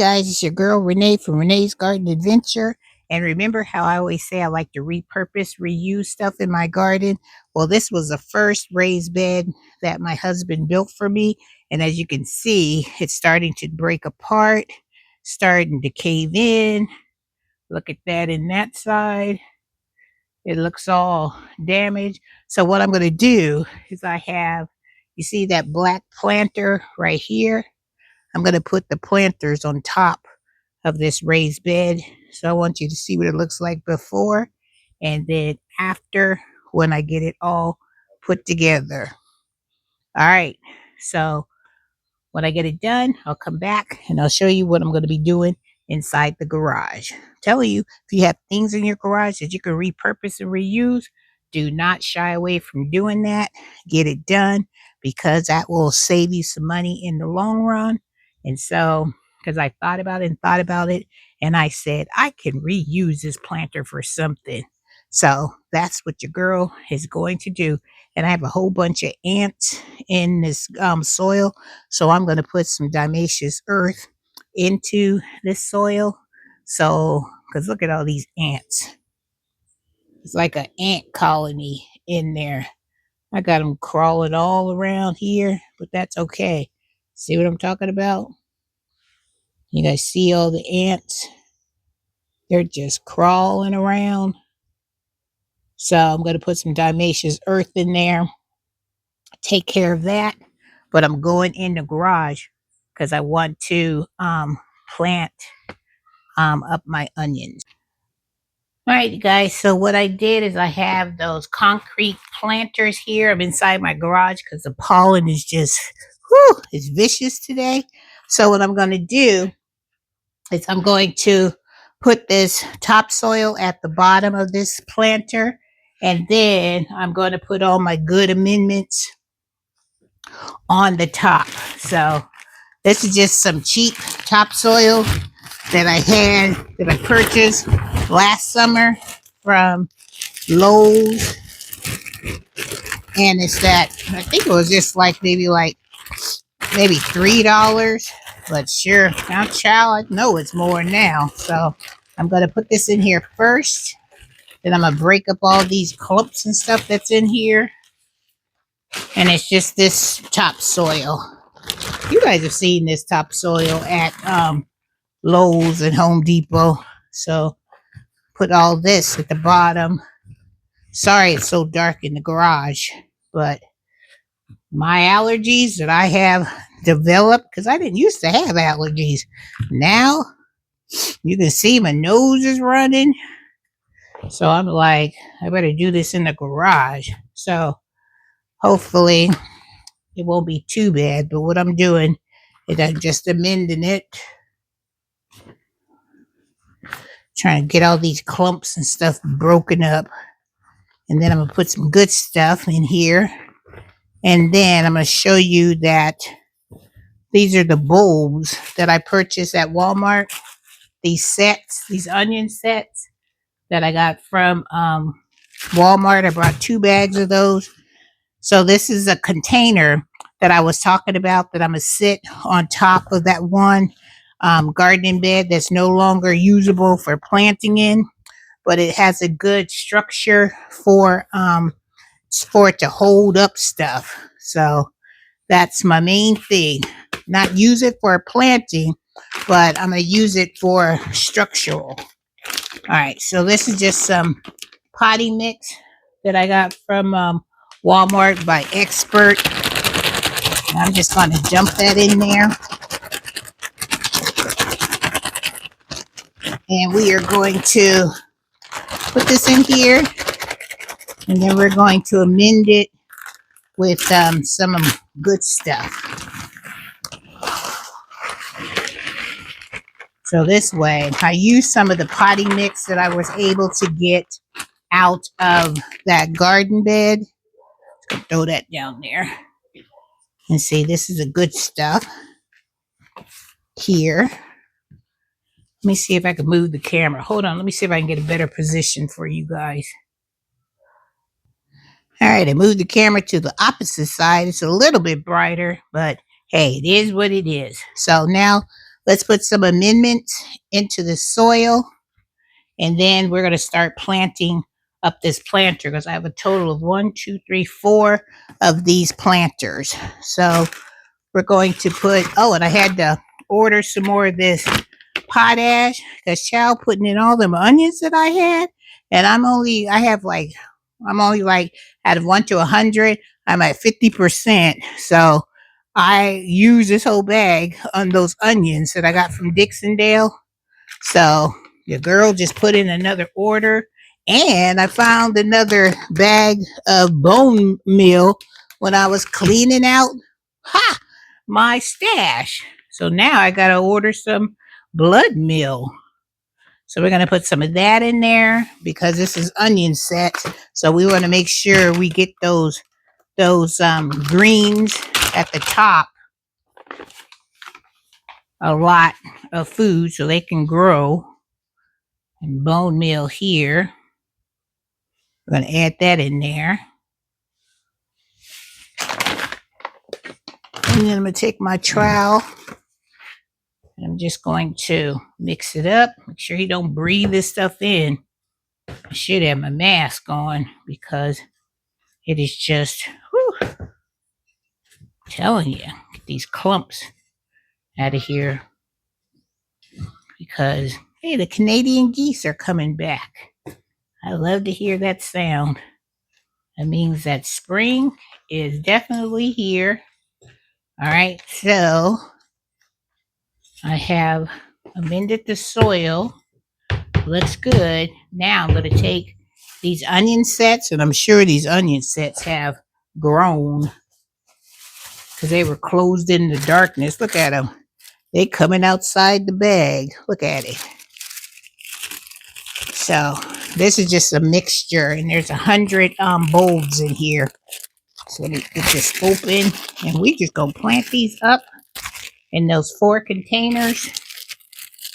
guys, it's your girl Renee from Renee's Garden Adventure. And remember how I always say I like to repurpose, reuse stuff in my garden? Well, this was the first raised bed that my husband built for me. And as you can see, it's starting to break apart, starting to cave in. Look at that in that side. It looks all damaged. So what I'm going to do is you see that black planter right here? I'm going to put the planters on top of this raised bed. So I want you to see what it looks like before and then after, when I get it all put together. All right. So when I get it done, I'll come back and I'll show you what I'm going to be doing inside the garage. I'm telling you, if you have things in your garage that you can repurpose and reuse, do not shy away from doing that. Get it done, because that will save you some money in the long run. And so, because I thought about it and thought about it, and I said, I can reuse this planter for something. So that's what your girl is going to do. And I have a whole bunch of ants in this soil. So I'm going to put some diatomaceous earth into this soil. So, because look at all these ants. It's like an ant colony in there. I got them crawling all around here, but that's okay. See what I'm talking about? You guys see all the ants? They're just crawling around. So I'm going to put some diatomaceous earth in there. Take care of that. But I'm going in the garage because I want to plant up my onions. All right, guys. So what I did is I have those concrete planters here. I'm inside my garage because the pollen is just, it's vicious today. So what I'm going to do is I'm going to put this topsoil at the bottom of this planter. And then I'm going to put all my good amendments on the top. So this is just some cheap topsoil that I purchased last summer from Lowe's. And it's that, I think it was just maybe $3. But sure, now child, I know it's more now. So I'm going to put this in here first. Then I'm going to break up all these clumps and stuff that's in here. And it's just this topsoil. You guys have seen this topsoil at Lowe's and Home Depot. So put all this at the bottom. Sorry it's so dark in the garage, but my allergies that I have developed, because I didn't used to have allergies. Now you can see my nose is running. So I'm like, I better do this in the garage. So hopefully it won't be too bad. But what I'm doing is I'm just amending it. Trying to get all these clumps and stuff broken up. And then I'm going to put some good stuff in here. And then I'm going to show you that these are the bulbs that I purchased at Walmart. These sets, these onion sets that I got from Walmart. I brought 2 bags of those. So this is a container that I was talking about that I'm going to sit on top of that one gardening bed that's no longer usable for planting in. But it has a good structure for it to hold up stuff. So that's my main thing. Not use it for planting, but I'm going to use it for structural. All right, so this is just some potty mix that I got from Walmart by Expert. And I'm just going to dump that in there. And we are going to put this in here. And then we're going to amend it with some good stuff. So this way, I used some of the potting mix that I was able to get out of that garden bed. Throw that down there. And see, this is a good stuff here. Let me see if I can move the camera. Hold on, let me see if I can get a better position for you guys. All right, I moved the camera to the opposite side. It's a little bit brighter, but hey, it is what it is. So now let's put some amendments into the soil, and then we're going to start planting up this planter because I have a total of 1, 2, 3, 4 of these planters. So we're going to put, oh, and I had to order some more of this potash because Chow putting in all them onions that I had. And I'm only like out of 1 to 100, I'm at 50%. So I use this whole bag on those onions that I got from Dixondale. So your girl just put in another order, and I found another bag of bone meal when I was cleaning out my stash. So now I got to order some blood meal. So we're going to put some of that in there because this is onion set. So we want to make sure we get those greens at the top, a lot of food so they can grow. And bone meal here. We're going to add that in there. And then I'm going to take my trowel. And I'm just going to mix it up. Make sure you don't breathe this stuff in. I should have my mask on because it is just, whew, I'm telling you, get these clumps out of here. Because, hey, the Canadian geese are coming back. I love to hear that sound. That means that spring is definitely here. All right, so I have amended the soil. Looks good. Now I'm going to take these onion sets, and I'm sure these onion sets have grown because they were closed in the darkness. Look at them. They coming outside the bag. Look at it. So this is just a mixture, and there's 100 bulbs in here. So let me get this open, and we just gonna plant these up in those 4 containers,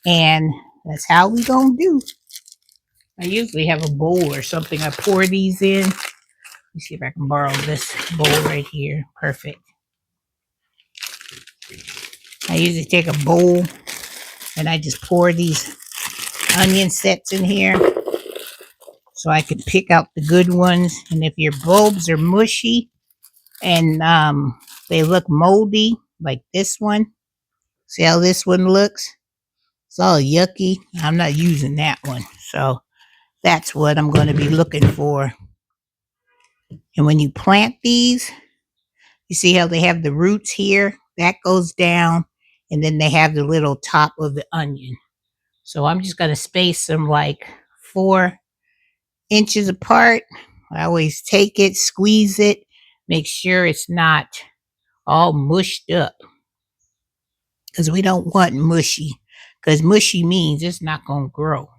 and that's how we gonna do. I usually have a bowl or something I pour these in. Let me see if I can borrow this bowl right here. Perfect. I usually take a bowl and I just pour these onion sets in here so I can pick out the good ones. And if your bulbs are mushy and they look moldy, like this one, see how this one looks? It's all yucky. I'm not using that one. So that's what I'm going to be looking for. And when you plant these, you see how they have the roots here? That goes down, and then they have the little top of the onion. So I'm just going to space them like 4 inches apart. I always take it, squeeze it, make sure it's not all mushed up, because we don't want mushy, because mushy means it's not going to grow.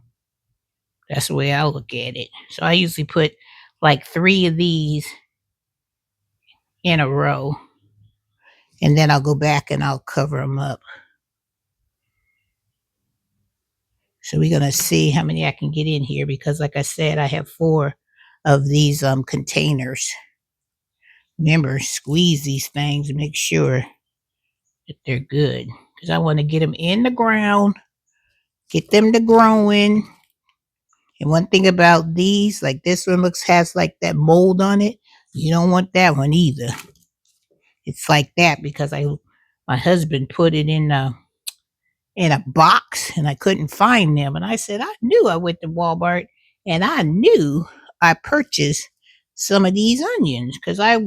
That's the way I look at it. So I usually put like 3 of these in a row, and then I'll go back and I'll cover them up. So we're going to see how many I can get in here because, like I said, I have 4 of these containers. Remember, squeeze these things and make sure that they're good because I want to get them in the ground, get them to growing. And one thing about these, like this one has like that mold on it. You don't want that one either. It's like that because my husband put it in a box and I couldn't find them. And I said, I knew I went to Walmart and I knew I purchased some of these onions because I,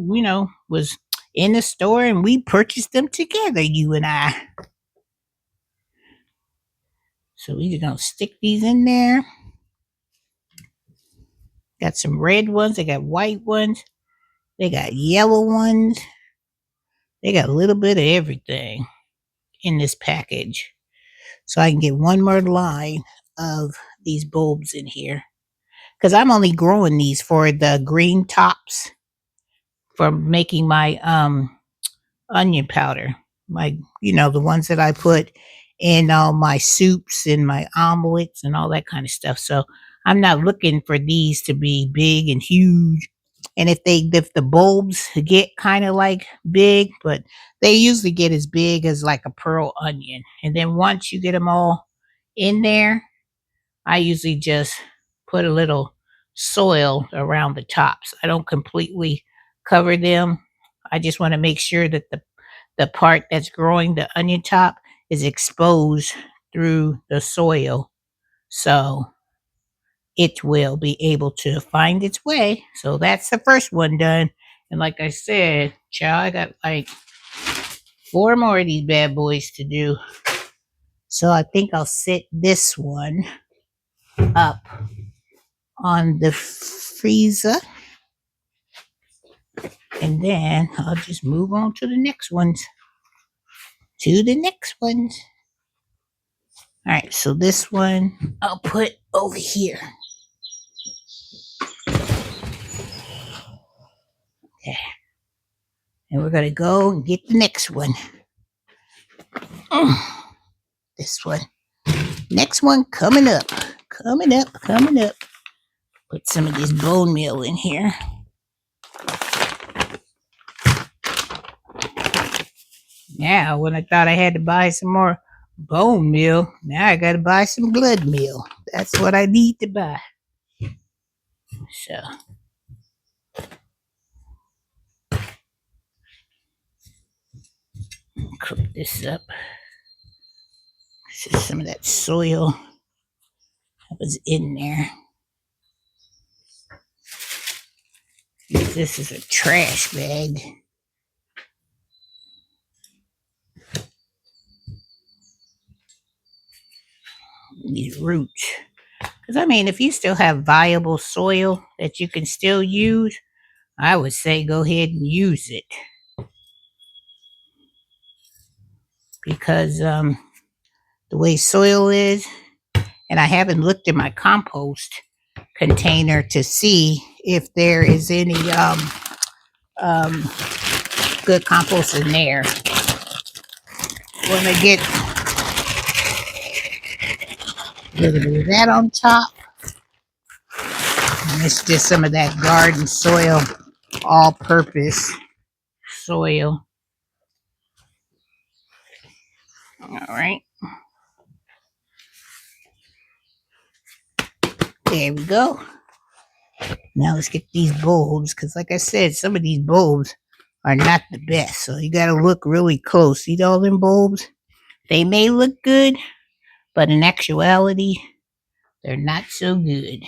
was in the store and we purchased them together, you and I. So we're just going to stick these in there. Got some red ones. They got white ones. They got yellow ones. They got a little bit of everything in this package. So I can get one more line of these bulbs in here. Because I'm only growing these for the green tops for making my onion powder. My, the ones that I put in all my soups and my omelets and all that kind of stuff. So I'm not looking for these to be big and huge. And if the bulbs get kind of like big, but they usually get as big as like a pearl onion. And then once you get them all in there, I usually just put a little soil around the tops. I don't completely cover them. I just want to make sure that the part that's growing the onion top is exposed through the soil. So it will be able to find its way. So that's the first one done. And like I said, child, I got like 4 more of these bad boys to do. So I think I'll set this one up on the freezer. And then I'll just move on to the next ones. All right, so this one I'll put over here. Okay. And we're going to go and get the next one. This one. Next one coming up. Coming up. Put some of this bone meal in here. Now, when I thought I had to buy some more bone meal, now I got to buy some blood meal. That's what I need to buy. So, cook this up. This is some of that soil that was in there. This is a trash bag. These roots. Because, I mean, if you still have viable soil that you can still use, I would say go ahead and use it. Because the way soil is, and I haven't looked in my compost container to see if there is any good compost in there. Want to get a little bit of that on top. And it's just some of that garden soil, all-purpose soil. All right. There we go. Now let's get these bulbs, because like I said, some of these bulbs are not the best. So you got to look really close. See all them bulbs? They may look good, but in actuality, they're not so good.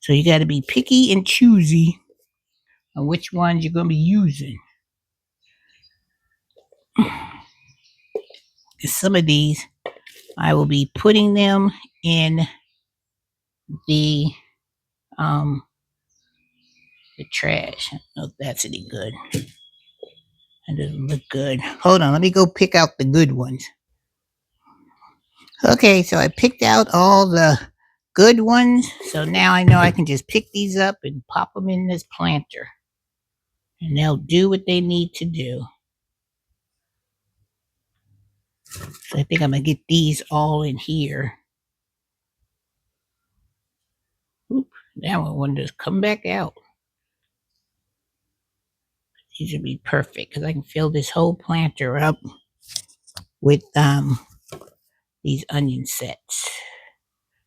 So you got to be picky and choosy on which ones you're going to be using. Some of these, I will be putting them in the trash. I don't know if that's any good. That doesn't look good. Hold on, let me go pick out the good ones. Okay, so I picked out all the good ones. So now I know I can just pick these up and pop them in this planter. And they'll do what they need to do. So I think I'm going to get these all in here. Oop, that one just come back out. These would be perfect because I can fill this whole planter up with these onion sets.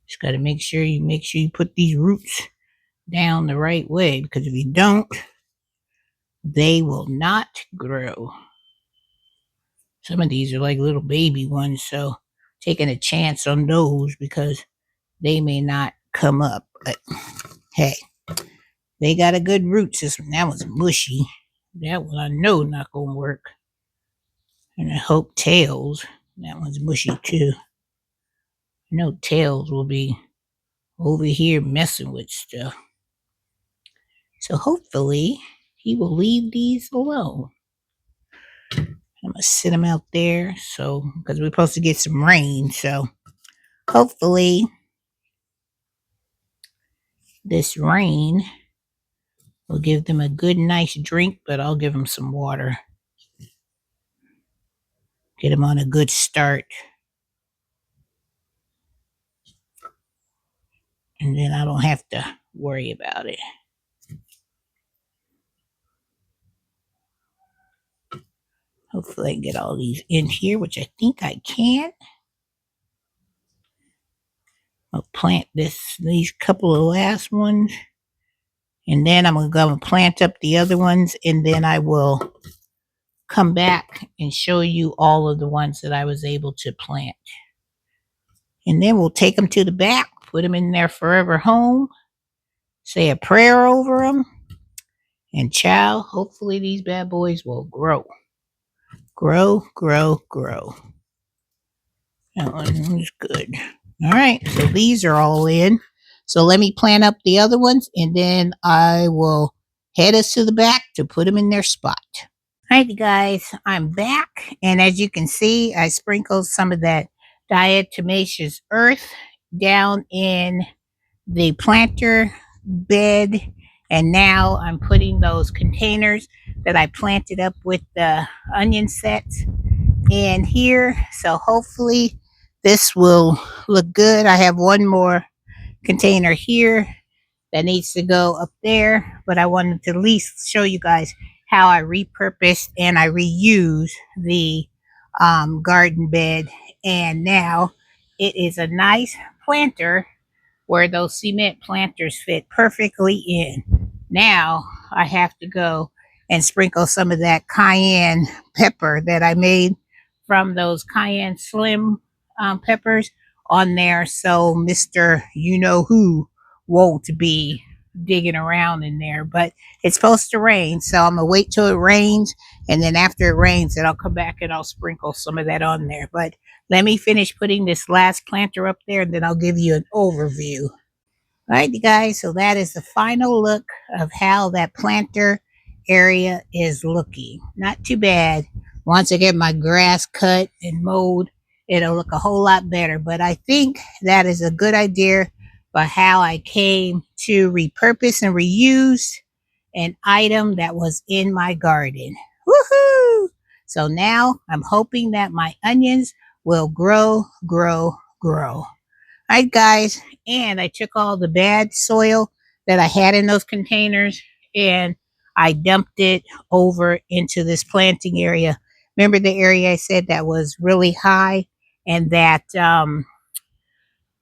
Just got to make sure you put these roots down the right way, because if you don't, they will not grow. Some of these are like little baby ones, so taking a chance on those because they may not come up. But hey, they got a good root system. That one's mushy. That one I know not gonna work. And I hope tails. That one's mushy too. I know tails will be over here messing with stuff. So hopefully he will leave these alone. I'm gonna sit them out there, so because we're supposed to get some rain. So hopefully this rain will give them a good, nice drink. But I'll give them some water. Get them on a good start. And then I don't have to worry about it. Hopefully I can get all these in here, which I think I can. I'll plant these couple of last ones. And then I'm going to go and plant up the other ones. And then I will come back and show you all of the ones that I was able to plant. And then we'll take them to the back, put them in their forever home, say a prayer over them, and child, hopefully these bad boys will grow. Grow, grow, grow. That one is good. All right, so these are all in. So let me plant up the other ones, and then I will head us to the back to put them in their spot. All right, guys, I'm back. And as you can see, I sprinkled some of that diatomaceous earth down in the planter bed. And now I'm putting those containers that I planted up with the onion sets in here. So hopefully this will look good. I have one more container here that needs to go up there, but I wanted to at least show you guys how I repurposed and I reuse the garden bed. And now it is a nice planter where those cement planters fit perfectly in. Now I have to go and sprinkle some of that cayenne pepper that I made from those cayenne slim peppers on there, so Mr. You know who won't be digging around in there. But it's supposed to rain, so I'm gonna wait till it rains, and then after it rains, then I'll come back and I'll sprinkle some of that on there. But let me finish putting this last planter up there, and then I'll give you an overview. All right, you guys, so that is the final look of how that planter area is looking. Not too bad. Once I get my grass cut and mowed, it'll look a whole lot better. But I think that is a good idea for how I came to repurpose and reuse an item that was in my garden. Woohoo! So now I'm hoping that my onions will grow, grow, grow. All right, guys, and I took all the bad soil that I had in those containers and I dumped it over into this planting area. Remember the area I said that was really high and that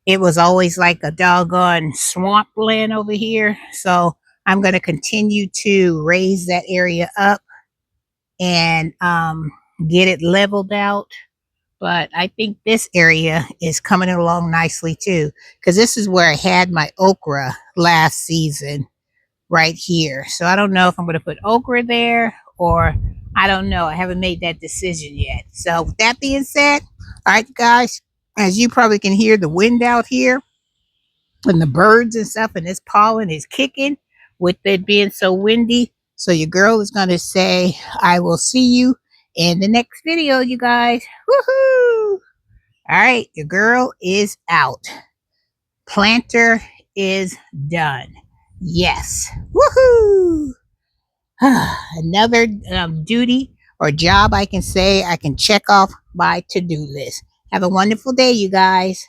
it was always like a doggone swampland over here. So I'm going to continue to raise that area up and get it leveled out. But I think this area is coming along nicely too, because this is where I had my okra last season right here. So I don't know if I'm going to put okra there or I don't know. I haven't made that decision yet. So with that being said, all right, guys, as you probably can hear the wind out here and the birds and stuff, and this pollen is kicking with it being so windy. So your girl is going to say, I will see you in the next video, you guys. Woohoo! All right, your girl is out. Planter is done. Yes. Woohoo! Another duty or job I can say I can check off my to-do list. Have a wonderful day, you guys.